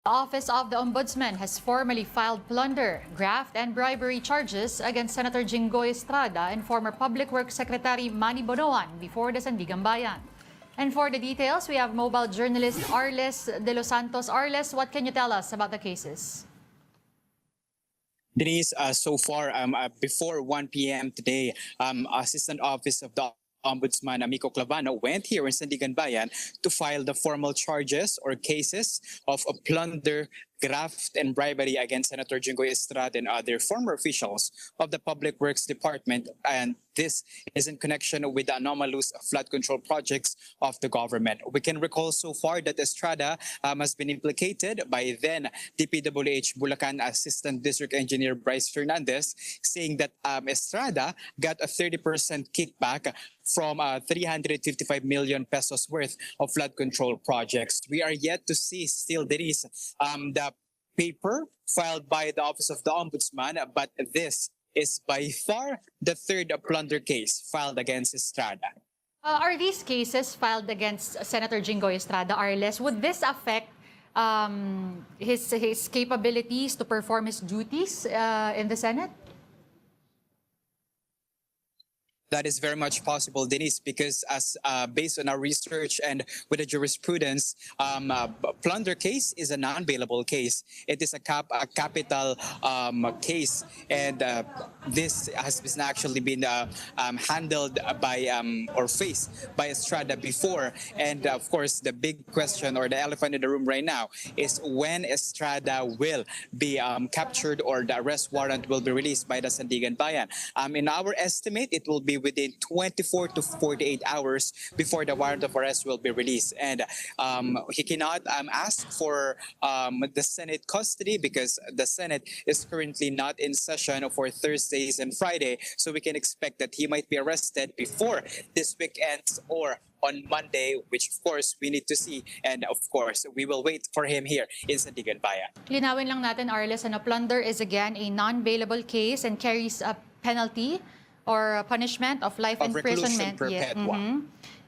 The Office of the Ombudsman has formally filed plunder, graft, and bribery charges against Senator Jinggoy Estrada and former Public Works Secretary Manny Bonoan before the Sandiganbayan. And for the details, we have mobile journalist Arles de los Santos. Arles, what can you tell us about the cases? Denise, so far, before 1 p.m. today, Assistant Office of the Ombudsman Amico Clavano went here in Sandiganbayan to file the formal charges or cases of a plunder, graft, and bribery against Senator Jinggoy Estrada and other former officials of the Public Works Department. And this is in connection with the anomalous flood control projects of the government. We can recall so far that Estrada has been implicated by then Dpwh Bulacan Assistant District Engineer Bryce Fernandez, saying that Estrada got a 30% kickback from 355 million pesos worth of flood control projects. We are yet to see still there is the paper filed by the Office of the Ombudsman, but this is by far the third plunder case filed against Estrada. Are these cases filed against Senator Jinggoy Estrada, Arles? Would this affect his capabilities to perform his duties in the Senate? That is very much possible, Denise, because as based on our research and with the jurisprudence, plunder case is a non-bailable case. It is a capital case, and this has been actually been handled by or faced by Estrada before. And of course, the big question or the elephant in the room right now is when Estrada will be captured or the arrest warrant will be released by the Sandiganbayan. In our estimate, it will be within 24 to 48 hours before the warrant of arrest will be released. And he cannot ask for the Senate custody because the Senate is currently not in session for Thursdays and Friday. So we can expect that he might be arrested before this weekend or on Monday, which of course we need to see. And of course, we will wait for him here in Sandiganbayan. Linawin lang natin, Arles, plunder is again a non-bailable case and carries a penalty or punishment of life imprisonment. Yes.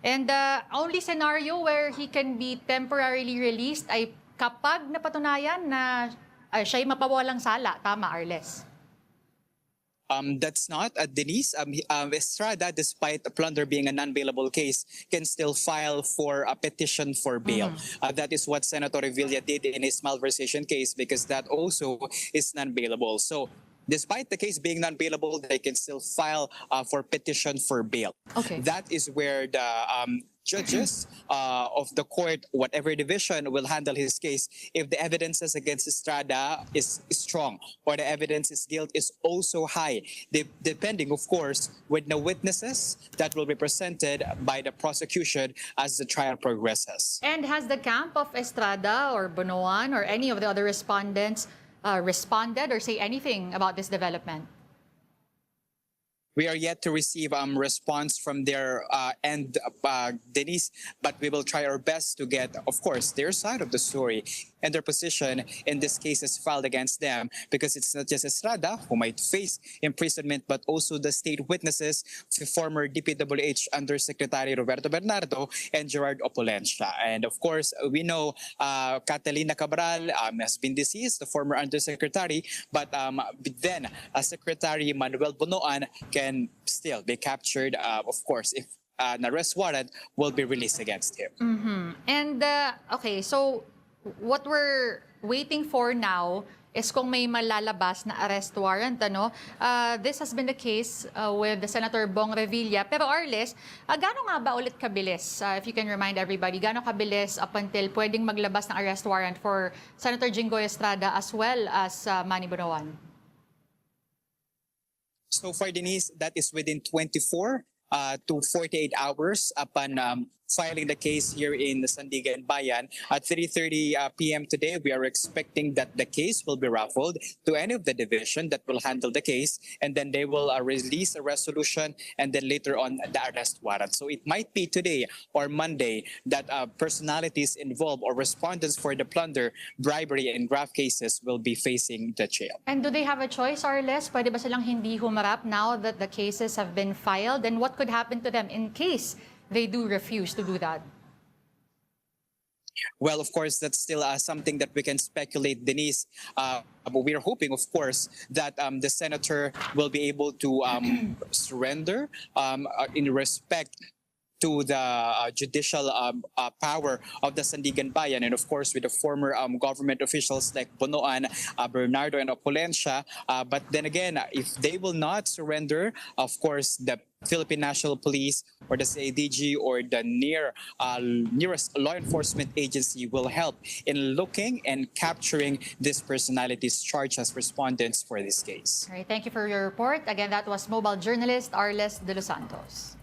And the only scenario where he can be temporarily released ay kapag napatunayan na siya'y mapawalang sala. Tama, Arles? That's not, Denise. Estrada, despite plunder being a non-bailable case, can still file for a petition for bail. That is what Senator Revilla did in his malversation case because that also is non-bailable. So despite the case being non-bailable, they can still file for petition for bail. Okay. That is where the judges of the court, whatever division, will handle his case if the evidences against Estrada is strong or the evidence is guilt is also high, depending, of course, with the witnesses that will be presented by the prosecution as the trial progresses. And has the camp of Estrada or Bonoan or any of the other respondents responded or say anything about this development? We are yet to receive response from their end, Denise, but we will try our best to get, of course, their side of the story and their position in this case is filed against them because it's not just Estrada who might face imprisonment, but also the state witnesses, the former Dpwh Undersecretary Roberto Bernardo and Gerard Opulencia. And of course, we know Catalina Cabral has been deceased, the former Undersecretary, but then Secretary Manuel Bonoan can still be captured, of course, if an arrest warrant will be released against him. And okay, so what we're waiting for now is kung may malalabas na arrest warrant. This has been the case with the Senator Bong Revilla. Pero Arles, gaano nga ba ulit kabilis? If you can remind everybody, gaano kabilis up until pwedeng maglabas ng arrest warrant for Senator Jinggoy Estrada as well as Manny Bonoan? So far, Denise, that is within 24 to 48 hours upon filing the case here in Sandiganbayan. At 3:30 p.m. today, we are expecting that the case will be raffled to any of the division that will handle the case, and then they will release a resolution, and then later on the arrest warrant. So it might be today or Monday that personalities involved or respondents for the plunder, bribery, and graft cases will be facing the jail. And do they have a choice, Arles? Pwede ba silang hindi humarap now that the cases have been filed? And what could happen to them in case they do refuse to do that? Well, of course, that's still something that we can speculate, Denise. But we're hoping, of course, that the senator will be able to surrender in respect to the judicial power of the Sandiganbayan, and of course with the former government officials like Bonoan, Bernardo, and Opulencia. But then again, if they will not surrender, of course, the Philippine National Police or the CIDG or the nearest law enforcement agency will help in looking and capturing these personalities charged as respondents for this case. All right, thank you for your report. Again, that was mobile journalist Arles de los Santos.